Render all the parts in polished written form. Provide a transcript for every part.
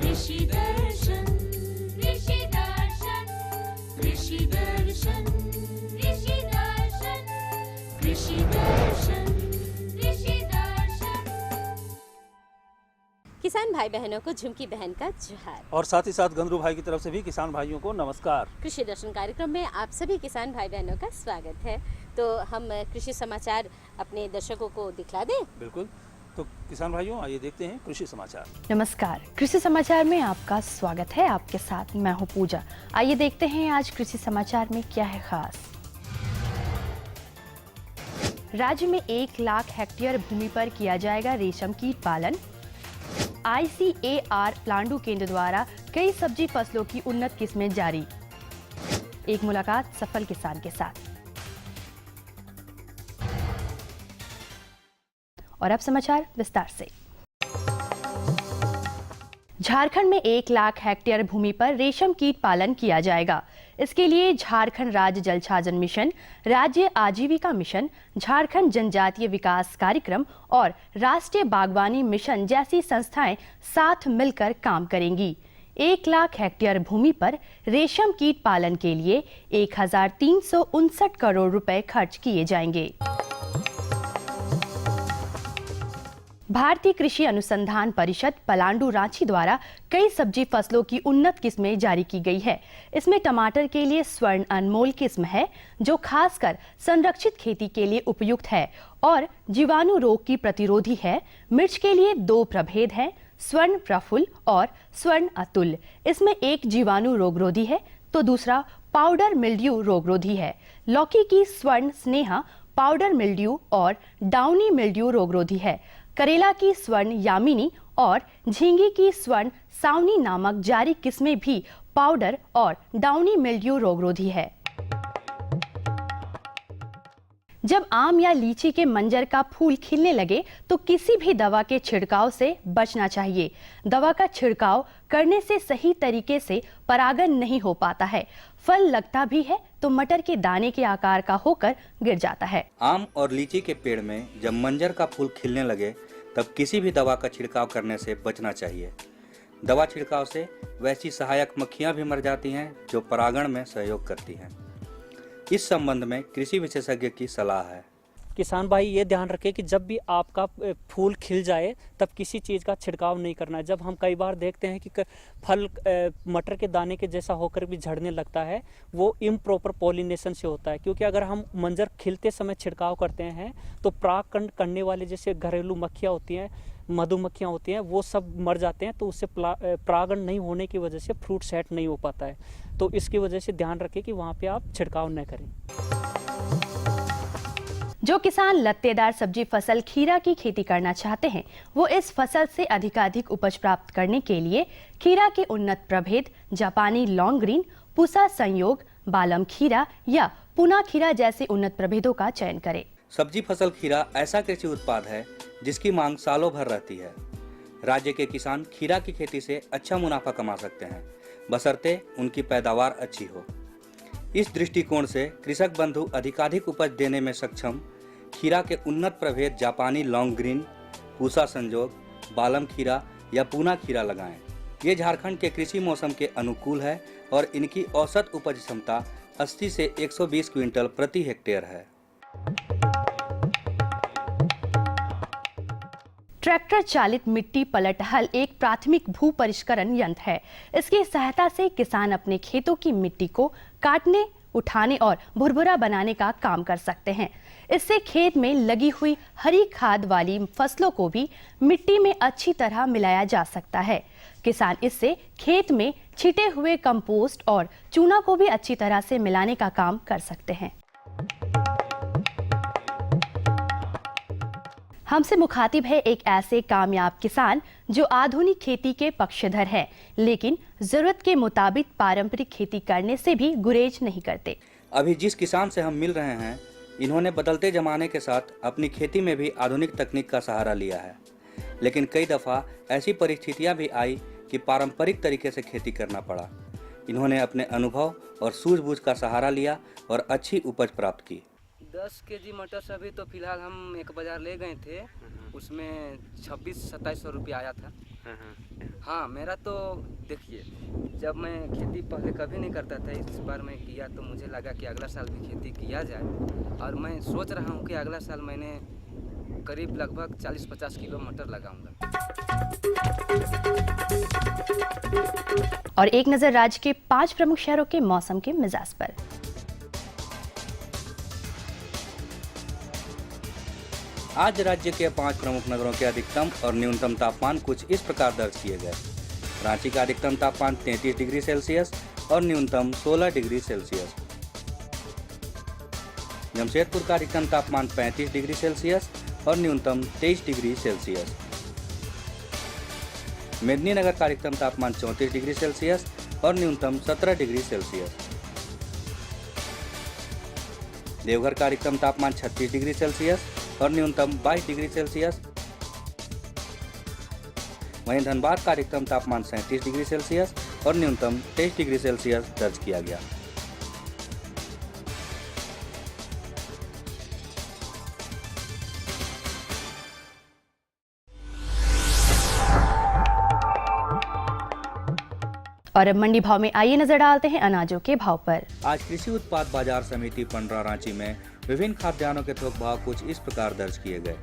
कृषि दर्शन कृषि दर्शन कृषि दर्शन कृषि दर्शन कृषि दर्शन कृषि दर्शन। किसान भाई बहनों को झुमकी बहन का जोहार और साथ ही साथ गंदरू भाई की तरफ से भी किसान भाइयों को नमस्कार। कृषि दर्शन कार्यक्रम में आप सभी किसान भाई बहनों का स्वागत है। तो हम कृषि समाचार अपने दर्शकों को दिखला दें। बिल्कुल, तो किसान भाइयों आइए देखते हैं कृषि समाचार। नमस्कार, कृषि समाचार में आपका स्वागत है। आपके साथ मैं हूं पूजा। आइए देखते हैं आज कृषि समाचार में क्या है खास। राज्य में 1 लाख हेक्टेयर भूमि पर किया जाएगा रेशम कीट पालन। ICAR प्लांडू केंद्र द्वारा कई सब्जी फसलों की उन्नत किस्में जारी। एक मुलाकात सफल किसान के साथ। और अब समाचार विस्तार से। झारखंड में 1 लाख हेक्टेयर भूमि पर रेशम कीट पालन किया जाएगा। इसके लिए झारखंड राज्य जल छाजन मिशन, राज्य आजीविका मिशन, झारखंड जनजातीय विकास कार्यक्रम और राष्ट्रीय बागवानी मिशन जैसी संस्थाएं साथ मिलकर काम करेंगी। 1 लाख हेक्टेयर भूमि पर रेशम कीट पालन के लिए 1359 करोड़ रुपए खर्च किए जाएंगे। भारतीय कृषि अनुसंधान परिषद पलांडू रांची द्वारा कई सब्जी फसलों की उन्नत किस्में जारी की गई है। इसमें टमाटर के लिए स्वर्ण अनमोल किस्म है जो खासकर संरक्षित खेती के लिए उपयुक्त है और जीवाणु रोग की प्रतिरोधी है। मिर्च के लिए 2 प्रभेद हैं, स्वर्ण प्रफुल्ल और स्वर्ण अतुल। इसमें एक जीवाणु रोगरोधी है तो दूसरा पाउडर मिल्ड्यू रोगरोधी है। लौकी की स्वर्ण स्नेहा पाउडर मिल्ड्यू और डाउनी मिल्ड्यू रोगरोधी है। करेला की स्वर्ण यामिनी और झींगी की स्वर्ण सावनी नामक जारी किस्में भी पाउडर और डाउनी मिल्ड्यू रोगरोधी है। जब आम या लीची के मंजर का फूल खिलने लगे तो किसी भी दवा के छिड़काव से बचना चाहिए। दवा का छिड़काव करने से सही तरीके से परागण नहीं हो पाता है। फल लगता भी है तो मटर के दाने के आकार का होकर गिर जाता है। आम और लीची के पेड़ में जब मंजर का फूल खिलने लगे तब किसी भी दवा का छिड़काव करने से बचना चाहिए। दवा छिड़काव से वैसी सहायक मक्खियां भी मर जाती हैं जो परागण में सहयोग करती हैं। इस संबंध में कृषि विशेषज्ञ की सलाह है। किसान भाई ये ध्यान रखें कि जब भी आपका फूल खिल जाए तब किसी चीज़ का छिड़काव नहीं करना है। जब हम कई बार देखते हैं कि फल मटर के दाने के जैसा होकर भी झड़ने लगता है, वो इम्प्रॉपर पॉलिनेशन से होता है। क्योंकि अगर हम मंजर खिलते समय छिड़काव करते हैं तो परागण करने वाले जैसे घरेलू मक्खियाँ होती हैं, मधुमक्खियाँ होती हैं, वो सब मर जाते हैं। तो उससे परागण नहीं होने की वजह से फ्रूट सेट नहीं हो पाता है। तो इसकी वजह से ध्यान रखें कि वहाँ पे आप छिड़काव न करें। जो किसान लत्तेदार सब्जी फसल खीरा की खेती करना चाहते हैं वो इस फसल से अधिकाधिक उपज प्राप्त करने के लिए खीरा के उन्नत प्रभेद जापानी लॉन्ग ग्रीन, पूसा संयोग, बालम खीरा या पुना खीरा जैसे उन्नत प्रभेदों का चयन करें। सब्जी फसल खीरा ऐसा कृषि उत्पाद है जिसकी मांग सालों भर रहती है। राज्य के किसान खीरा की खेती से अच्छा मुनाफा कमा सकते हैं, बशर्ते उनकी पैदावार अच्छी हो। इस दृष्टिकोण से कृषक बंधु अधिकाधिक उपज देने में सक्षम खीरा के उन्नत प्रभेद जापानी लॉन्ग ग्रीन, पूसा संजोग, बालम खीरा या पूना खीरा लगाएं। ये झारखंड के कृषि मौसम के अनुकूल है और इनकी औसत उपज क्षमता 80 से 120 क्विंटल प्रति हेक्टेयर है। ट्रैक्टर चालित मिट्टी पलट हल एक प्राथमिक भू परिष्करण यंत्र है। इसकी सहायता से किसान अपने खेतों की मिट्टी को काटने, उठाने और भुरभुरा बनाने का काम कर सकते हैं। इससे खेत में लगी हुई हरी खाद वाली फसलों को भी मिट्टी में अच्छी तरह मिलाया जा सकता है। किसान इससे खेत में छिटे हुए कंपोस्ट और चूना को भी अच्छी तरह से मिलाने का काम कर सकते हैं। हमसे मुखातिब है एक ऐसे कामयाब किसान जो आधुनिक खेती के पक्षधर है, लेकिन जरूरत के मुताबिक पारंपरिक खेती करने से भी गुरेज नहीं करते। अभी जिस किसान से हम मिल रहे हैं, इन्होंने बदलते जमाने के साथ अपनी खेती में भी आधुनिक तकनीक का सहारा लिया है, लेकिन कई दफ़ा ऐसी परिस्थितियां भी आई कि पारंपरिक तरीके से खेती करना पड़ा। इन्होंने अपने अनुभव और सूझबूझ का सहारा लिया और अच्छी उपज प्राप्त की। 10 केजी मटर से अभी तो फिलहाल हम एक बाज़ार ले गए थे, उसमें 26-27 सौ रुपया आया था। हाँ, मेरा तो देखिए, जब मैं खेती पहले कभी नहीं करता था, इस बार मैं किया तो मुझे लगा कि अगला साल भी खेती किया जाए। और मैं सोच रहा हूँ कि अगला साल मैंने करीब लगभग 40-50 किलो मटर लगाऊंगा। और एक नजर राज्य के 5 प्रमुख शहरों के मौसम के मिजाज पर। आज राज्य के 5 प्रमुख नगरों के अधिकतम और न्यूनतम तापमान कुछ इस प्रकार दर्ज किए गए। रांची का अधिकतम तापमान 33 डिग्री सेल्सियस और न्यूनतम 16 डिग्री सेल्सियस। जमशेदपुर का अधिकतम तापमान 35 डिग्री सेल्सियस और न्यूनतम 23 डिग्री सेल्सियस। मेदिनीनगर का अधिकतम तापमान 34 डिग्री सेल्सियस और न्यूनतम 17 डिग्री सेल्सियस। देवघर का अधिकतम तापमान 36 डिग्री सेल्सियस और न्यूनतम 22 डिग्री सेल्सियस। वहीं धनबाद का अधिकतम तापमान 37 डिग्री सेल्सियस और न्यूनतम 23 डिग्री सेल्सियस दर्ज किया गया। और अब मंडी भाव में आइए नजर डालते हैं अनाजों के भाव पर। आज कृषि उत्पाद बाजार समिति पंडरा रांची में विभिन्न खाद्यान्नों के थोक भाव कुछ इस प्रकार दर्ज किए गए।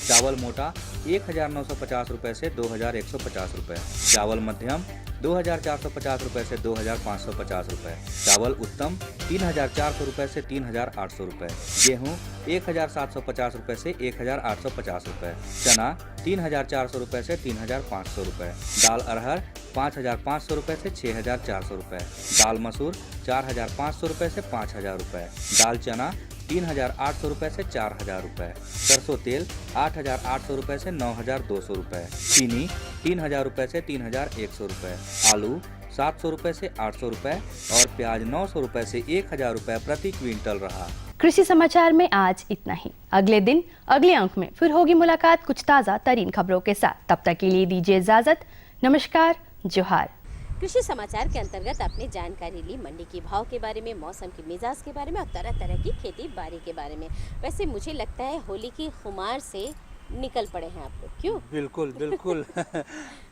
चावल मोटा 1950 रुपए से 2150 रुपए, चावल मध्यम 2450 रुपए से 2550 रुपए, चावल उत्तम 3400 रुपए से 3800 रुपए, गेहूं 1750 रुपए से 1850 रुपए, चना 3400 रुपए से 3500 रुपए, दाल अरहर 5500 रुपए से 6400 रुपए, दाल मसूर 4500 रुपए से 5000 रुपए, दाल चना 3800 रुपए से 4000 रुपए, सरसों तेल 8800 रुपए से 9200 रुपए, चीनी 3000 रुपए से 3100 रुपए, आलू 700 रुपए से 800 रुपए और प्याज 900 रुपए से 1000 रुपए प्रति क्विंटल रहा। कृषि समाचार में आज इतना ही। अगले दिन अगले अंक में फिर होगी मुलाकात कुछ ताज़ा तरीन खबरों के साथ। तब तक के लिए दीजिए इजाजत। नमस्कार, जोहार। कृषि समाचार के अंतर्गत आपने जानकारी ली मंडी के भाव के बारे में, मौसम के मिजाज के बारे में और तरह तरह की खेती बाड़ी के बारे में। वैसे मुझे लगता है होली की खुमार से निकल पड़े हैं आप लोग, क्यों? बिल्कुल बिल्कुल।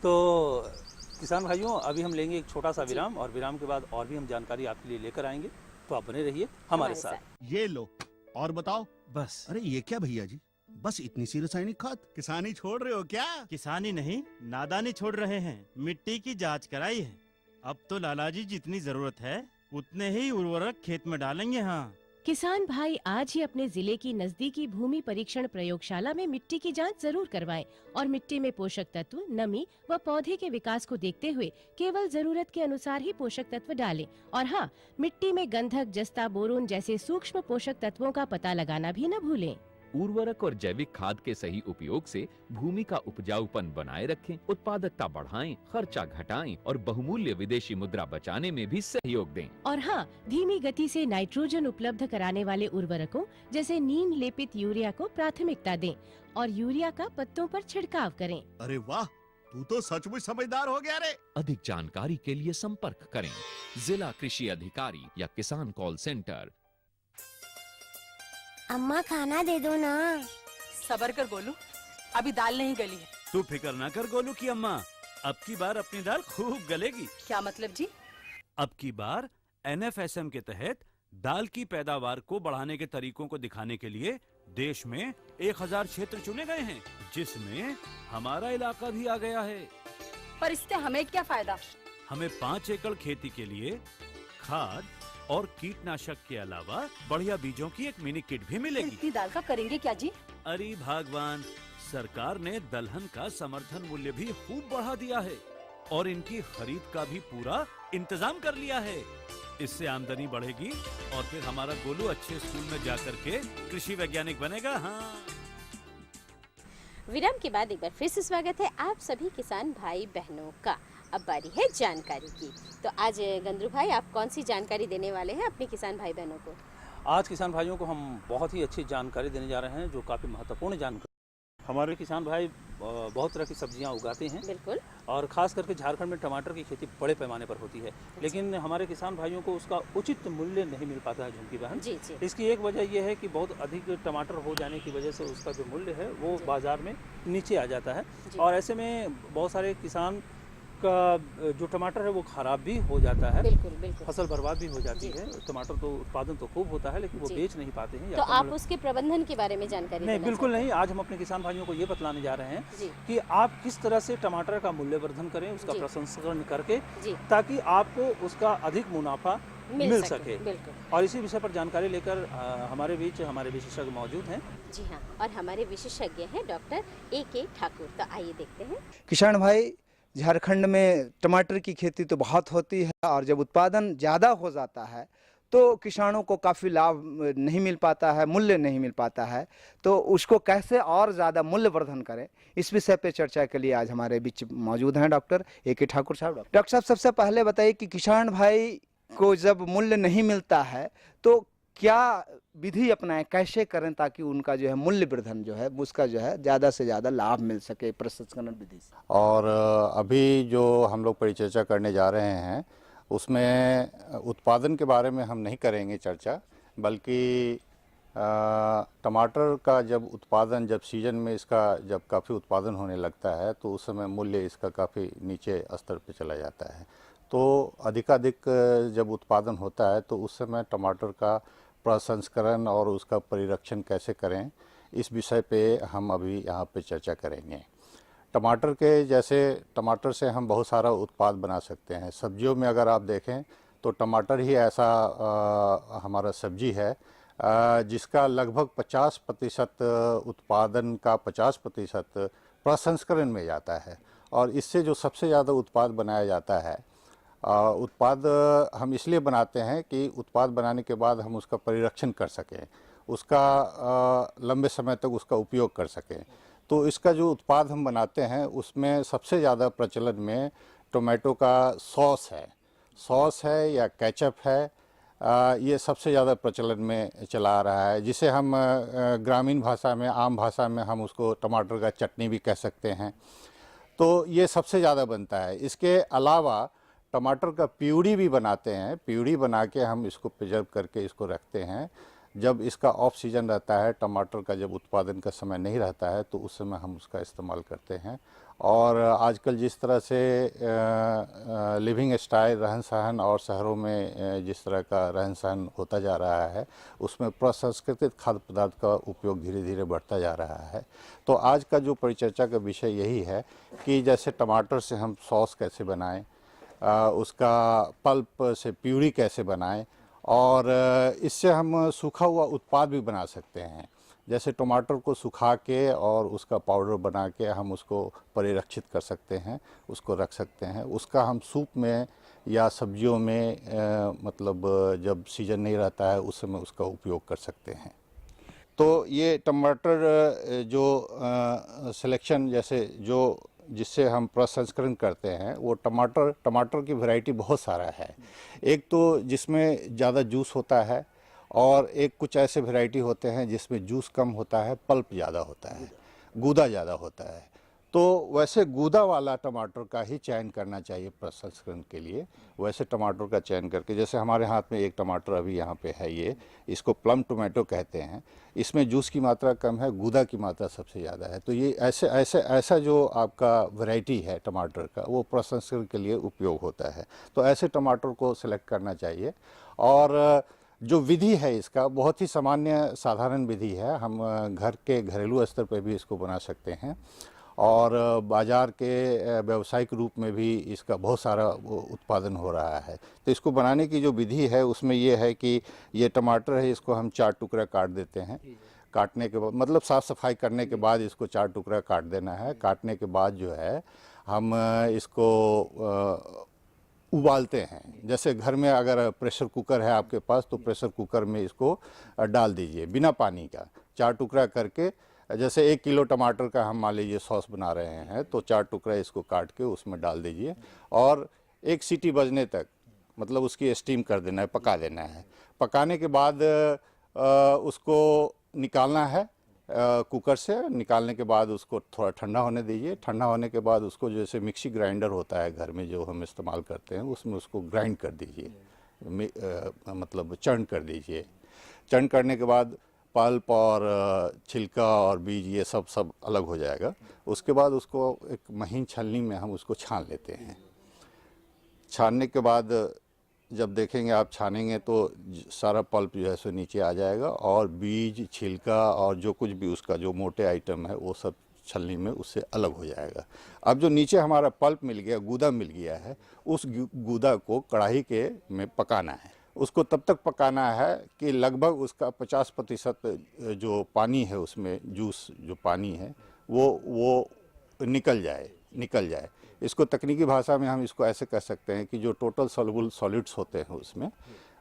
तो किसान भाइयों, अभी हम लेंगे एक छोटा सा विराम और विराम के बाद और भी हम जानकारी आपके लिए लेकर आएंगे, तो आप बने रहिए हमारे साथ। ये लो और बताओ। बस अरे ये क्या भैया जी, बस इतनी सी रासायनिक खाद? किसानी छोड़ रहे हो क्या? किसानी नहीं, नादानी छोड़ रहे हैं। मिट्टी की जांच कराई है। अब तो लालाजी जितनी जरूरत है उतने ही उर्वरक खेत में डालेंगे। हाँ, किसान भाई आज ही अपने जिले की नजदीकी भूमि परीक्षण प्रयोगशाला में मिट्टी की जांच जरूर करवाएं और मिट्टी में पोषक तत्व, नमी व पौधे के विकास को देखते हुए केवल जरूरत के अनुसार ही पोषक तत्व डालें। और हाँ, मिट्टी में गंधक, जस्ता, बोरोन जैसे सूक्ष्म पोषक तत्वों का पता लगाना भी न भूलें। उर्वरक और जैविक खाद के सही उपयोग से भूमि का उपजाऊपन बनाए रखें, उत्पादकता बढ़ाएं, खर्चा घटाएं और बहुमूल्य विदेशी मुद्रा बचाने में भी सहयोग दें। और हाँ, धीमी गति से नाइट्रोजन उपलब्ध कराने वाले उर्वरकों जैसे नीम लेपित यूरिया को प्राथमिकता दें और यूरिया का पत्तों पर छिड़काव करें। अरे वाह, तू तो सचमुच समझदार हो गया रे। अधिक जानकारी के लिए संपर्क करें जिला कृषि अधिकारी या किसान कॉल सेंटर। अम्मा खाना दे दो ना। सबर कर गोलू, अभी दाल नहीं गली है। तू फिक्र ना कर गोलू की अम्मा, अब की बार अपनी दाल खूब गलेगी। क्या मतलब जी? अब की बार NFSM के तहत दाल की पैदावार को बढ़ाने के तरीकों को दिखाने के लिए देश में 1000 क्षेत्र चुने गए हैं, जिसमें हमारा इलाका भी आ गया है। पर इससे हमें क्या फायदा? हमें 5 एकड़ खेती के लिए खाद और कीटनाशक के अलावा बढ़िया बीजों की एक मिनी किट भी मिलेगी। इतनी दाल का करेंगे क्या जी? अरे भगवान, सरकार ने दलहन का समर्थन मूल्य भी खूब बढ़ा दिया है और इनकी खरीद का भी पूरा इंतजाम कर लिया है। इससे आमदनी बढ़ेगी और फिर हमारा गोलू अच्छे स्कूल में जाकर के कृषि वैज्ञानिक बनेगा। हाँ। विराम के बाद एक बार फिर से स्वागत है आप सभी किसान भाई बहनों का। अब बारी है जानकारी की। तो आज गंद्रू भाई, आप कौन सी जानकारी देने वाले हैं अपने किसान भाई बहनों को? आज किसान भाइयों को हम बहुत ही अच्छी जानकारी देने जा रहे हैं, जो काफ़ी महत्वपूर्ण जानकारी हमारे किसान भाई बहुत तरह की सब्जियां उगाते हैं बिल्कुल। और ख़ास करके झारखंड में टमाटर की खेती बड़े पैमाने पर होती है, लेकिन हमारे किसान भाइयों को उसका उचित मूल्य नहीं मिल पाता है झुमकी बहन। जी जी। इसकी एक वजह यह है कि बहुत अधिक टमाटर हो जाने की वजह से उसका जो मूल्य है वो बाज़ार में नीचे आ जाता है, और ऐसे में बहुत सारे किसान का जो टमाटर है वो ख़राब भी हो जाता है। बिल्कुल बिल्कुल। फसल बर्बाद भी हो जाती है। टमाटर तो उत्पादन तो खूब होता है, लेकिन वो बेच नहीं पाते हैं। तो आप उसके प्रबंधन के बारे में जानकारी नहीं, देना बिल्कुल नहीं। आज हम अपने किसान भाइयों को ये बतलाने जा रहे हैं कि आप किस तरह से टमाटर का मूल्यवर्धन करें, उसका प्रसंस्करण करके, ताकि आपको उसका अधिक मुनाफा मिल सके। और इसी विषय पर जानकारी लेकर हमारे बीच हमारे विशेषज्ञ मौजूद हैं। जी हाँ, और हमारे विशेषज्ञ हैं डॉक्टर A.K. ठाकुर। तो आइए देखते हैं। किसान भाई, झारखंड में टमाटर की खेती तो बहुत होती है, और जब उत्पादन ज़्यादा हो जाता है तो किसानों को काफ़ी लाभ नहीं मिल पाता है, मूल्य नहीं मिल पाता है। तो उसको कैसे और ज़्यादा मूल्यवर्धन करें, इस विषय पे चर्चा के लिए आज हमारे बीच मौजूद हैं डॉक्टर A.K. ठाकुर साहब। डॉक्टर साहब, सबसे पहले बताइए कि किसान भाई को जब मूल्य नहीं मिलता है तो क्या विधि अपनाएं, कैसे करें ताकि उनका जो है मूल्य वर्धन जो है उसका जो है ज़्यादा से ज़्यादा लाभ मिल सके प्रसंस्करण विधि से। और अभी जो हम लोग परिचर्चा करने जा रहे हैं उसमें उत्पादन के बारे में हम नहीं करेंगे चर्चा, बल्कि टमाटर का जब उत्पादन, जब सीजन में इसका जब काफ़ी उत्पादन होने लगता है तो उस समय मूल्य इसका काफ़ी नीचे स्तर पे चला जाता है। तो अधिकाधिक जब उत्पादन होता है तो उस समय टमाटर का प्रसंस्करण और उसका परिरक्षण कैसे करें, इस विषय पे हम अभी यहाँ पे चर्चा करेंगे। टमाटर के जैसे टमाटर से हम बहुत सारा उत्पाद बना सकते हैं। सब्जियों में अगर आप देखें तो टमाटर ही ऐसा हमारा सब्जी है जिसका लगभग 50% उत्पादन का 50% प्रसंस्करण में जाता है, और इससे जो सबसे ज़्यादा उत्पाद बनाया जाता है, उत्पाद हम इसलिए बनाते हैं कि उत्पाद बनाने के बाद हम उसका परिरक्षण कर सकें, उसका लंबे समय तक उसका उपयोग कर सकें। तो इसका जो उत्पाद हम बनाते हैं उसमें सबसे ज़्यादा प्रचलन में टोमेटो का सॉस है या केचप है, ये सबसे ज़्यादा प्रचलन में चला आ रहा है, जिसे हम ग्रामीण भाषा में, आम भाषा में हम उसको टमाटर का चटनी भी कह सकते हैं। तो ये सबसे ज़्यादा बनता है। इसके अलावा टमाटर का प्यूरी भी बनाते हैं। प्यूरी बना के हम इसको प्रिजर्व करके इसको रखते हैं। जब इसका ऑफ सीजन रहता है, टमाटर का जब उत्पादन का समय नहीं रहता है, तो उस समय हम उसका इस्तेमाल करते हैं। और आजकल जिस तरह से लिविंग स्टाइल, रहन सहन और शहरों में जिस तरह का रहन सहन होता जा रहा है, उसमें प्रसंस्कृत खाद्य पदार्थ का उपयोग धीरे धीरे बढ़ता जा रहा है। तो आज का जो परिचर्चा का विषय यही है कि जैसे टमाटर से हम सॉस कैसे बनाएं, उसका पल्प से प्यूरी कैसे बनाएं, और इससे हम सूखा हुआ उत्पाद भी बना सकते हैं। जैसे टमाटर को सुखा के और उसका पाउडर बना के हम उसको परिरक्षित कर सकते हैं, उसको रख सकते हैं। उसका हम सूप में या सब्जियों में मतलब जब सीजन नहीं रहता है उस समय उसका उपयोग कर सकते हैं। तो ये टमाटर जो सिलेक्शन जैसे जो जिससे हम प्रसंस्करण करते हैं, वो टमाटर की वैरायटी बहुत सारा है। एक तो जिसमें ज़्यादा जूस होता है, और एक कुछ ऐसे वैरायटी होते हैं जिसमें जूस कम होता है, पल्प ज़्यादा होता है, गूदा ज़्यादा होता है। तो वैसे गूदा वाला टमाटर का ही चयन करना चाहिए प्रसंस्करण के लिए। वैसे टमाटर का चयन करके, जैसे हमारे हाथ में एक टमाटर अभी यहाँ पे है, ये इसको प्लम टोमेटो कहते हैं। इसमें जूस की मात्रा कम है, गूदा की मात्रा सबसे ज़्यादा है। तो ये ऐसा जो आपका वैरायटी है टमाटर का, वो प्रसंस्करण के लिए उपयोग होता है। तो ऐसे टमाटर को सिलेक्ट करना चाहिए। और जो विधि है इसका बहुत ही सामान्य साधारण विधि है। हम घर के घरेलू स्तर पर भी इसको बना सकते हैं, और बाज़ार के व्यावसायिक रूप में भी इसका बहुत सारा उत्पादन हो रहा है। तो इसको बनाने की जो विधि है उसमें ये है कि ये टमाटर है, इसको हम 4 टुकड़ा काट देते हैं। काटने के बाद मतलब साफ़ सफाई करने के बाद इसको 4 टुकड़ा काट देना है। काटने के बाद जो है हम इसको उबालते हैं। जैसे घर में अगर प्रेशर कुकर है आपके पास, तो प्रेशर कुकर में इसको डाल दीजिए बिना पानी का, 4 टुकड़ा करके। जैसे 1 किलो टमाटर का हम मान लीजिए सॉस बना रहे हैं, तो 4 टुकड़ा इसको काट के उसमें डाल दीजिए, और 1 सीटी बजने तक मतलब उसकी स्टीम कर देना है, पका देना है। पकाने के बाद उसको निकालना है कुकर से निकालने के बाद उसको थोड़ा ठंडा होने दीजिए। ठंडा होने के बाद उसको जैसे मिक्सी ग्राइंडर होता है घर में जो हम इस्तेमाल करते हैं, उसमें उसको ग्राइंड कर दीजिए, मतलब चर्ण कर दीजिए। चर्ण करने के बाद पल्प और छिलका और बीज ये सब अलग हो जाएगा। उसके बाद उसको एक महीन छलनी में हम उसको छान लेते हैं। छानने के बाद जब देखेंगे आप छानेंगे तो सारा पल्प जो है सो नीचे आ जाएगा और बीज, छिलका और जो कुछ भी उसका जो मोटे आइटम है वो सब छलनी में उससे अलग हो जाएगा। अब जो नीचे हमारा पल्प मिल गया, गूदा मिल गया है, उस गूदा को कढ़ाई के में पकाना है। उसको तब तक पकाना है कि लगभग उसका 50% जो पानी है उसमें जूस जो पानी है वो निकल जाए। इसको तकनीकी भाषा में हम इसको ऐसे कह सकते हैं कि जो टोटल सॉल्युबल सॉलिड्स होते हैं उसमें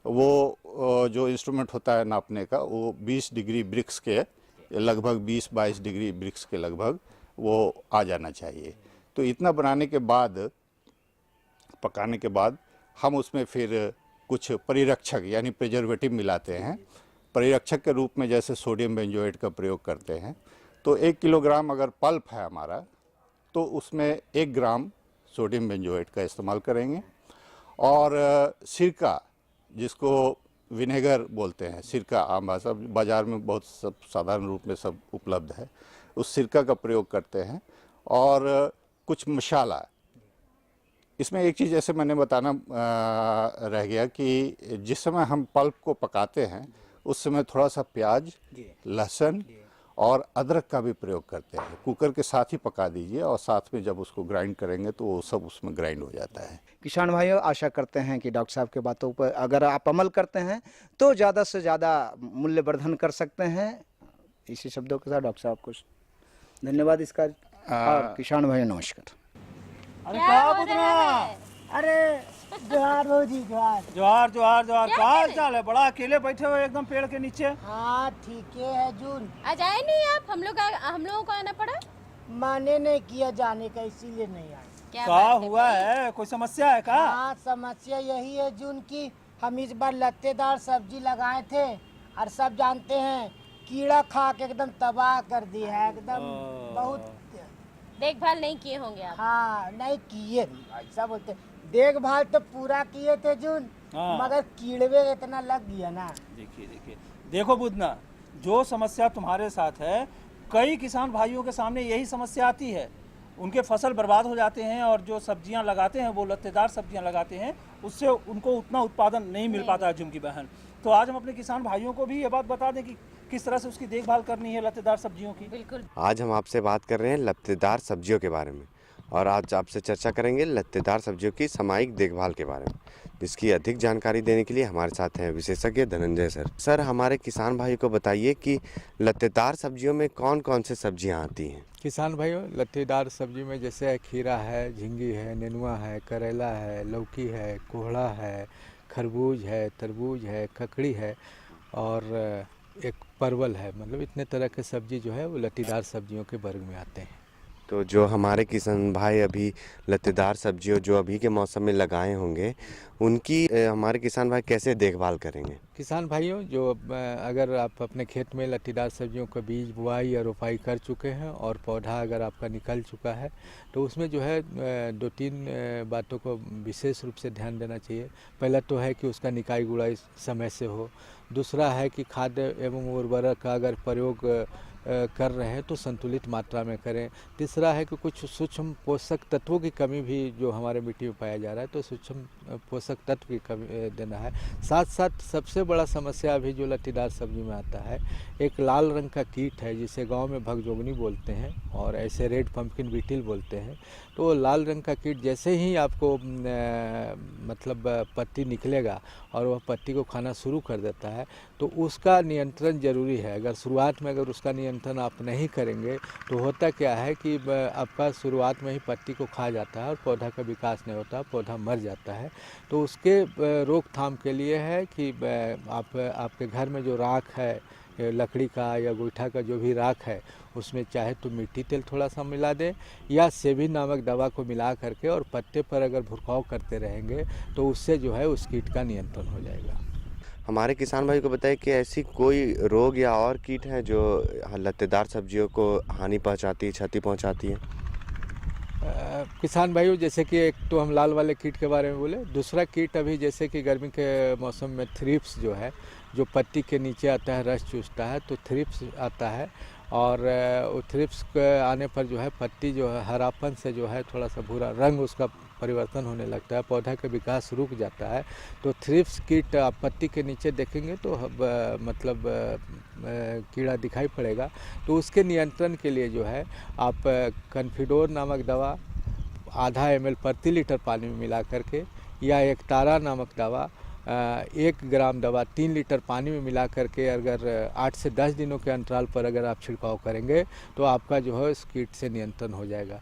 वो जो इंस्ट्रूमेंट होता है नापने का वो 20 डिग्री ब्रिक्स के लगभग 20-22 डिग्री ब्रिक्स के लगभग वो आ जाना चाहिए। तो इतना बनाने के बाद, पकाने के बाद हम उसमें फिर कुछ परिरक्षक यानी प्रिजर्वेटिव मिलाते हैं। परिरक्षक के रूप में जैसे सोडियम बेंजोएट का प्रयोग करते हैं। तो 1 किलोग्राम अगर पल्प है हमारा तो उसमें 1 ग्राम सोडियम बेंजोएट का इस्तेमाल करेंगे। और सिरका, जिसको विनेगर बोलते हैं, सिरका आम भाषा बाज़ार में बहुत सब साधारण रूप में सब उपलब्ध है, उस सिरका का प्रयोग करते हैं। और कुछ मसाला, इसमें एक चीज़ जैसे मैंने बताना रह गया कि जिस समय हम पल्प को पकाते हैं उस समय थोड़ा सा प्याज, लहसुन और अदरक का भी प्रयोग करते हैं। कुकर के साथ ही पका दीजिए और साथ में जब उसको ग्राइंड करेंगे तो वो सब उसमें ग्राइंड हो जाता है। किसान भाइयों, आशा करते हैं कि डॉक्टर साहब के बातों पर अगर आप अमल करते हैं तो ज़्यादा से ज़्यादा मूल्य वर्धन कर सकते हैं। इसी शब्दों के साथ डॉक्टर साहब को धन्यवाद इसका। और किसान भाइयों नमस्कार। अरे क्या बुदना? अरे जोहार भौजी, जोहार जोहार जोहार जोहार। क्या हाल चाल है? बड़ा अकेले बैठे हुए एकदम पेड़ के नीचे। हाँ ठीक है जून। आज आए नहीं आप? हम लोगों को आना पड़ा। माने नहीं किया जाने का, इसीलिए नहीं आए। क्या हुआ है? कोई समस्या है का? हाँ, समस्या यही है जून की हम इस बार लत्तेदार सब्जी लगाए थे और सब जानते हैं कीड़ा खा के एकदम तबाह कर दिया है। एकदम बहुत देखभाल नहीं किए होंगे आप। हाँ नहीं किए, ऐसा बोलते। देखभाल तो पूरा किए थे जून, मगर कीड़े इतना लग गया ना। देखो बुदना, जो समस्या तुम्हारे साथ है कई किसान भाइयों के सामने यही समस्या आती है। उनके फसल बर्बाद हो जाते हैं और जो सब्जियां लगाते हैं वो लत्तेदार सब्जियां लगाते हैं, उससे उनको उतना उत्पादन नहीं मिल पाता है जुम की बहन। तो आज हम अपने किसान भाइयों को भी ये बात बता दें कि किस तरह से उसकी देखभाल करनी है लत्तेदार सब्जियों की। बिल्कुल। आज हम आपसे बात कर रहे हैं लत्तेदार सब्जियों के बारे में और आज आपसे चर्चा करेंगे लत्तेदार सब्जियों की सामयिक देखभाल के बारे में, जिसकी अधिक जानकारी देने के लिए हमारे साथ हैं विशेषज्ञ धनंजय सर। सर, हमारे किसान भाई को बताइए कि लत्तेदार सब्जियों में कौन कौन से सब्जियां आती हैं। किसान भाइयों, लत्तेदार सब्जी में जैसे खीरा है, झींगी है, नेनुआ है, करेला है, लौकी है, कोहड़ा है, खरबूज है, तरबूज है, ककड़ी है और एक परवल है। मतलब इतने तरह के सब्जी जो है वो लत्तेदार सब्जियों के वर्ग में आते हैं। तो जो हमारे किसान भाई अभी लत्तेदार सब्जियों जो अभी के मौसम में लगाए होंगे, उनकी हमारे किसान भाई कैसे देखभाल करेंगे? किसान भाइयों, जो अगर आप अपने खेत में लत्तेदार सब्जियों का बीज बुआई या रोपाई कर चुके हैं और पौधा अगर आपका निकल चुका है तो उसमें जो है 2-3 बातों को विशेष रूप से ध्यान देना चाहिए। पहला तो है कि उसका निकाई गुड़ाई समय से हो। दूसरा है कि खाद एवं उर्वरक का अगर प्रयोग कर रहे हैं तो संतुलित मात्रा में करें। तीसरा है कि कुछ सूक्ष्म पोषक तत्वों की कमी भी जो हमारे मिट्टी में पाया जा रहा है, तो सूक्ष्म पोषक तत्व की कमी देना है। साथ साथ सबसे बड़ा समस्या अभी जो लत्तेदार सब्जी में आता है, एक लाल रंग का कीट है जिसे गांव में भगजोगनी बोलते हैं और ऐसे रेड पम्पकिन बीटल बोलते हैं। तो लाल रंग का कीट जैसे ही आपको मतलब पत्ती निकलेगा और वह पत्ती को खाना शुरू कर देता है, तो उसका नियंत्रण जरूरी है। अगर शुरुआत में अगर उसका नियंत्रण आप नहीं करेंगे तो होता क्या है कि आपका शुरुआत में ही पत्ती को खा जाता है और पौधा का विकास नहीं होता, पौधा मर जाता है। तो उसके रोकथाम के लिए है कि आपके घर में जो राख है, लकड़ी का या गोईठा का जो भी राख है, उसमें चाहे तो मिट्टी तेल थोड़ा सा मिला दें या सेबिन नामक दवा को मिला करके और पत्ते पर अगर भुरकाव करते रहेंगे तो उससे जो है उस कीट का नियंत्रण हो जाएगा। हमारे किसान भाई को बताइए कि ऐसी कोई रोग या और कीट है जो लत्तेदार सब्जियों को हानि पहुंचाती है, क्षति पहुंचाती है? किसान भाइयों, जैसे कि एक तो हम लाल वाले कीट के बारे में बोले, दूसरा कीट अभी जैसे कि गर्मी के मौसम में थ्रिप्स जो है, जो पत्ती के नीचे आता है, रस चूसता है, तो थ्रिप्स आता है। और वो थ्रिप्स के आने पर जो है पत्ती जो है हरापन से जो है थोड़ा सा भूरा रंग उसका परिवर्तन होने लगता है, पौधा का विकास रुक जाता है। तो थ्रिप्स कीट आप पत्ती के नीचे देखेंगे तो मतलब कीड़ा दिखाई पड़ेगा। तो उसके नियंत्रण के लिए जो है आप कन्फिडोर नामक दवा आधा ml प्रति लीटर पानी में मिला करके, या एक तारा नामक दवा 1 ग्राम दवा 3 लीटर पानी में मिला करके अगर 8 से 10 दिनों के अंतराल पर अगर आप छिड़काव करेंगे तो आपका जो है इस कीट से नियंत्रण हो जाएगा।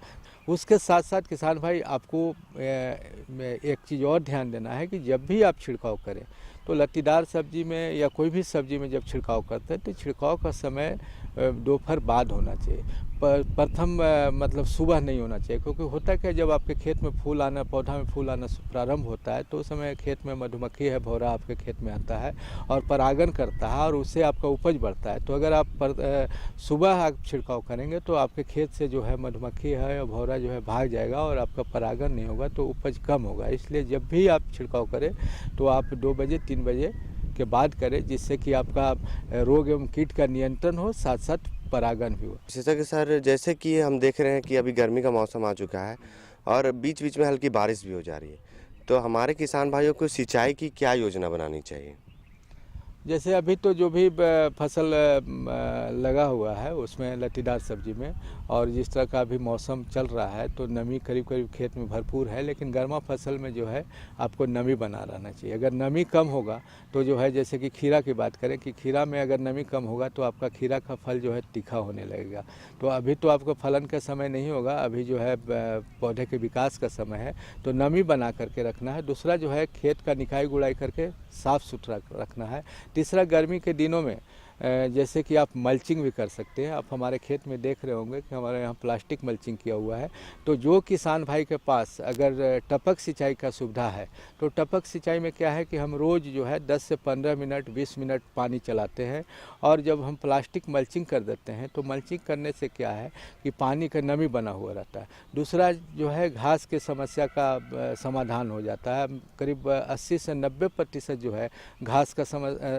उसके साथ साथ किसान भाई आपको एक चीज़ और ध्यान देना है कि जब भी आप छिड़काव करें तो लत्तीदार सब्जी में या कोई भी सब्जी में जब छिड़काव करते हैं तो छिड़काव का समय दोपहर बाद होना चाहिए। प्रथम मतलब सुबह नहीं होना चाहिए, क्योंकि होता क्या, जब आपके खेत में फूल आना, पौधा में फूल आना प्रारंभ होता है तो उस समय खेत में मधुमक्खी है, भौरा आपके खेत में आता है और परागण करता है और उससे आपका उपज बढ़ता है। तो अगर आप सुबह आप छिड़काव करेंगे तो आपके खेत से जो है मधुमक्खी है और भौरा जो है भाग जाएगा और आपका परागण नहीं होगा, तो उपज कम होगा। इसलिए जब भी आप छिड़काव करें तो आप 2 बजे 3 बजे के बाद करें, जिससे कि आपका रोग एवं कीट का नियंत्रण हो, साथ साथ परागण भी हो। विशेषज्ञ सर, जैसे कि हम देख रहे हैं कि अभी गर्मी का मौसम आ चुका है और बीच बीच में हल्की बारिश भी हो जा रही है, तो हमारे किसान भाइयों को सिंचाई की क्या योजना बनानी चाहिए? जैसे अभी तो जो भी फसल लगा हुआ है उसमें लत्तीदार सब्जी में, और जिस तरह का अभी मौसम चल रहा है तो नमी करीब करीब खेत में भरपूर है, लेकिन गर्मा फसल में जो है आपको नमी बना रहना चाहिए। अगर नमी कम होगा तो जो है, जैसे कि खीरा की बात करें कि खीरा में अगर नमी कम होगा तो आपका खीरा का फल जो है तीखा होने लगेगा। तो अभी तो आपको फलन का समय नहीं होगा, अभी जो है पौधे के विकास का समय है, तो नमी बना करके रखना है। दूसरा जो है खेत का निकाई गुड़ाई करके साफ़ सुथरा रखना है। तीसरा, गर्मी के दिनों में जैसे कि आप मल्चिंग भी कर सकते हैं। आप हमारे खेत में देख रहे होंगे कि हमारे यहाँ प्लास्टिक मल्चिंग किया हुआ है। तो जो किसान भाई के पास अगर टपक सिंचाई का सुविधा है तो टपक सिंचाई में क्या है कि हम रोज़ जो है 10 से 15 मिनट 20 मिनट पानी चलाते हैं, और जब हम प्लास्टिक मल्चिंग कर देते हैं तो मल्चिंग करने से क्या है कि पानी का नमी बना हुआ रहता है। दूसरा जो है घास के समस्या का समाधान हो जाता है, करीब 80 से 90% जो है घास का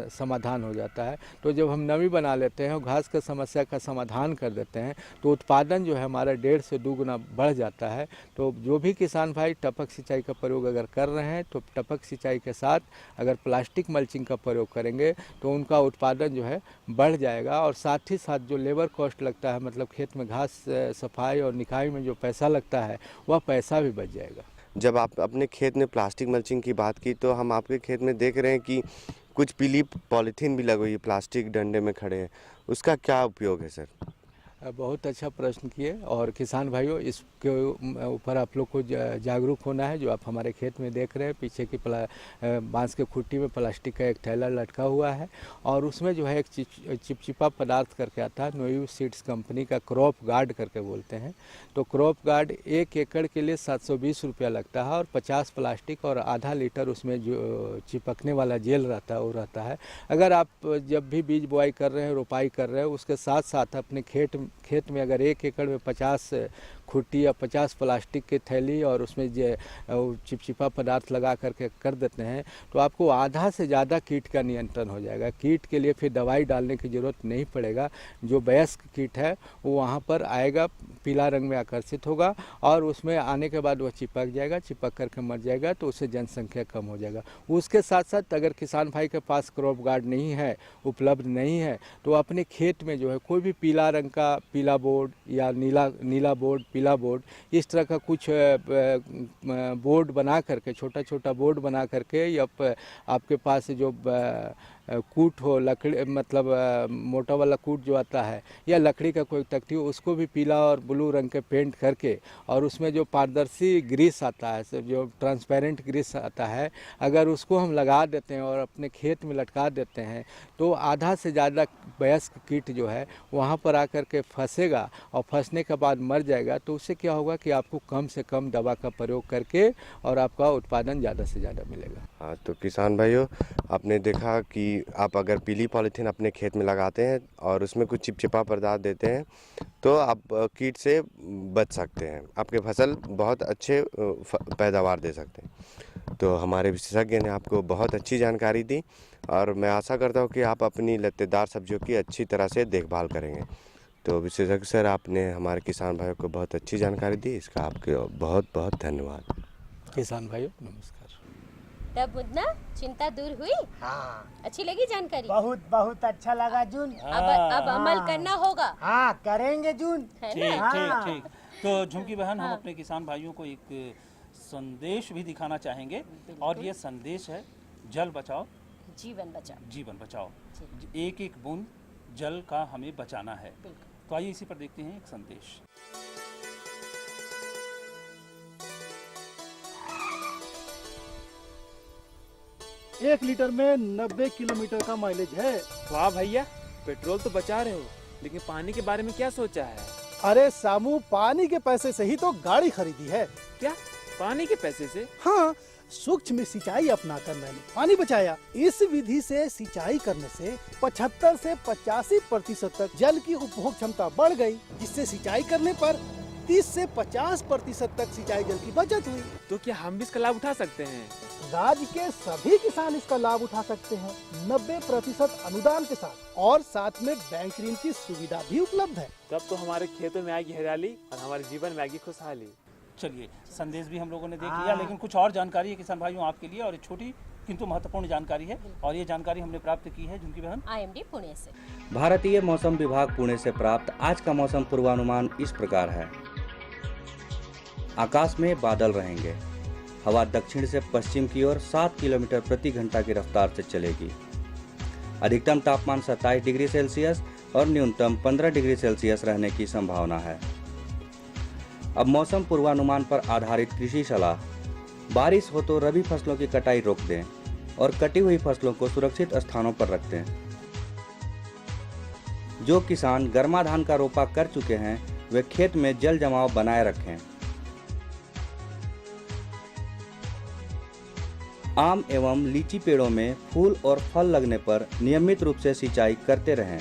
समाधान हो जाता है। तो जब हम नमी बना लेते हैं और घास का समस्या का समाधान कर देते हैं तो उत्पादन जो है हमारा 1.5 से 2 गुना बढ़ जाता है। तो जो भी किसान भाई टपक सिंचाई का प्रयोग अगर कर रहे हैं तो टपक सिंचाई के साथ अगर प्लास्टिक मल्चिंग का प्रयोग करेंगे तो उनका उत्पादन जो है बढ़ जाएगा, और साथ ही साथ जो लेबर कॉस्ट लगता है, मतलब खेत में घास सफाई और निकाई में जो पैसा लगता है वह पैसा भी बच जाएगा। जब आप अपने खेत में प्लास्टिक मल्चिंग की बात की तो हम आपके खेत में देख रहे हैं कि कुछ पीली पॉलीथीन भी लगी हुई है, प्लास्टिक डंडे में खड़े हैं, उसका क्या उपयोग है सर? बहुत अच्छा प्रश्न किए, और किसान भाइयों इसके ऊपर आप लोग को जागरूक होना है। जो आप हमारे खेत में देख रहे हैं, पीछे की बांस के खुट्टी में प्लास्टिक का एक थैला लटका हुआ है, और उसमें जो है एक चिपचिपा पदार्थ करके आता है, नोयू सीड्स कंपनी का क्रॉप गार्ड करके बोलते हैं। तो क्रॉप गार्ड 1 एकड़ के लिए 720 रुपया लगता है, और 50 प्लास्टिक और आधा लीटर उसमें जो चिपकने वाला जेल रहता है वो रहता है। अगर आप जब भी बीज बुआई कर रहे हैं, रोपाई कर रहे हैं, उसके साथ साथ अपने खेत में अगर 1 एकड़ में 50 खुट्टी या 50 प्लास्टिक की थैली और उसमें चिपचिपा पदार्थ लगा करके कर देते हैं तो आपको आधा से ज़्यादा कीट का नियंत्रण हो जाएगा। कीट के लिए फिर दवाई डालने की ज़रूरत नहीं पड़ेगा। जो वयस्क कीट है वो वहाँ पर आएगा, पीला रंग में आकर्षित होगा, और उसमें आने के बाद वह चिपक जाएगा, चिपक करके मर जाएगा, तो उससे जनसंख्या कम हो जाएगा। उसके साथ साथ अगर किसान भाई के पास क्रॉप गार्ड नहीं है, उपलब्ध नहीं है, तो अपने खेत में जो है कोई भी पीला रंग का पीला बोर्ड या नीला बोर्ड, पीला बोर्ड, इस तरह का कुछ बोर्ड बना करके, छोटा छोटा बोर्ड बना करके, या आपके पास जो कूट हो, लकड़ी मतलब मोटा वाला कूट जो आता है, या लकड़ी का कोई तख्ती हो, उसको भी पीला और ब्लू रंग के पेंट करके, और उसमें जो पारदर्शी ग्रीस आता है, जो ट्रांसपेरेंट ग्रीस आता है, अगर उसको हम लगा देते हैं और अपने खेत में लटका देते हैं तो आधा से ज़्यादा वयस्क कीट जो है वहाँ पर आकर के फंसेगा और फंसने के बाद मर जाएगा। तो उससे क्या होगा कि आपको कम से कम दवा का प्रयोग करके और आपका उत्पादन ज़्यादा से ज़्यादा मिलेगा। हाँ, तो किसान भाइयों, आपने देखा कि आप अगर पीली पॉलीथीन अपने खेत में लगाते हैं और उसमें कुछ चिपचिपा पदार्थ देते हैं तो आप कीट से बच सकते हैं, आपके फसल बहुत अच्छे पैदावार दे सकते हैं। तो हमारे विशेषज्ञ ने आपको बहुत अच्छी जानकारी दी और मैं आशा करता हूँ कि आप अपनी लत्तेदार सब्जियों की अच्छी तरह से देखभाल करेंगे। तो विशेषज्ञ सर, आपने हमारे किसान भाइयों को बहुत अच्छी जानकारी दी, इसका आपके बहुत बहुत धन्यवाद। किसान भाइयों नमस्कार। तब मुन्ना चिंता दूर हुई? हाँ, अच्छी लगी जानकारी? बहुत बहुत अच्छा लगा जून। अब अमल करना होगा। हाँ, करेंगे जून। ठीक ठीक ठीक। तो झुमकी बहन, हम अपने किसान भाइयों को एक संदेश भी दिखाना चाहेंगे और ये संदेश है, जल बचाओ जीवन बचाओ। जीवन बचाओ। एक एक बूंद जल का हमें बचाना है। तो आइए इसी पर देखते हैं एक संदेश। 1 लीटर में 90 किलोमीटर का माइलेज है। वाह भैया, पेट्रोल तो बचा रहे हो, लेकिन पानी के बारे में क्या सोचा है? अरे सामू, पानी के पैसे से ही तो गाड़ी खरीदी है। क्या पानी के पैसे से? हाँ, सूक्ष्म सिंचाई अपनाकर मैंने पानी बचाया। इस विधि से सिंचाई करने से 75 से 85% तक जल की उपभोग क्षमता बढ़ गई, जिससे सिंचाई करने पर 30 से 50% तक सिंचाई जल की बचत हुई। तो क्या हम भी इसका लाभ उठा सकते हैं? राज्य के सभी किसान इसका लाभ उठा सकते हैं 90% अनुदान के साथ, और साथ में बैंक ऋण की सुविधा भी उपलब्ध है। तब तो हमारे खेतों में आएगी हरियाली और हमारे जीवन में आएगी खुशहाली। चलिए, संदेश भी हम लोगों ने देख लिया, लेकिन कुछ और जानकारी है किसान भाइयों आपके लिए, और एक छोटी किंतु महत्वपूर्ण जानकारी है, और ये जानकारी हमने प्राप्त की है झुमकी बहन IMD पुणे से। भारतीय मौसम विभाग पुणे से प्राप्त आज का मौसम पूर्वानुमान इस प्रकार है। आकाश में बादल रहेंगे, हवा दक्षिण से पश्चिम की ओर 7 किलोमीटर प्रति घंटा की रफ्तार से चलेगी। अधिकतम तापमान 27 डिग्री सेल्सियस और न्यूनतम 15 डिग्री सेल्सियस रहने की संभावना है। अब मौसम पूर्वानुमान पर आधारित कृषि सलाह। बारिश हो तो रबी फसलों की कटाई रोक दें और कटी हुई फसलों को सुरक्षित स्थानों पर रख दें। जो किसान गर्मा धान का रोपा कर चुके हैं वे खेत में जल जमाव बनाए रखें। आम एवं लीची पेड़ों में फूल और फल लगने पर नियमित रूप से सिंचाई करते रहें।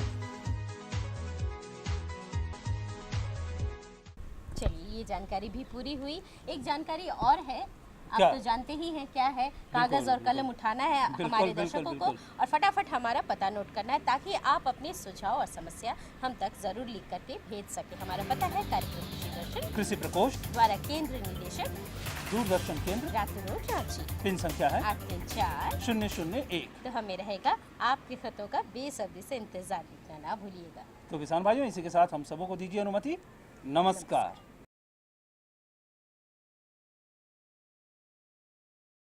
चलिए, ये जानकारी भी पूरी हुई। एक जानकारी और है, आप क्या? तो जानते ही हैं क्या है। कागज और कलम उठाना है हमारे दर्शकों को और फटाफट हमारा पता नोट करना है, ताकि आप अपने सुझाव और समस्या हम तक जरूर लिख करके भेज सके। हमारा पता है कार्यक्रम कृषि दर्शन, कृषि प्रकोष्ठ द्वारा केंद्र निदेशक, दूरदर्शन केंद्र, रातूर रांची। पिन संख्या है 834-001। तो हमें रहेगा आपके खतों का बेसब्री से इंतजार, लिखना ना भूलिएगा। तो किसान भाइयों, इसी के साथ हम सबों को दीजिए अनुमति। नमस्कार।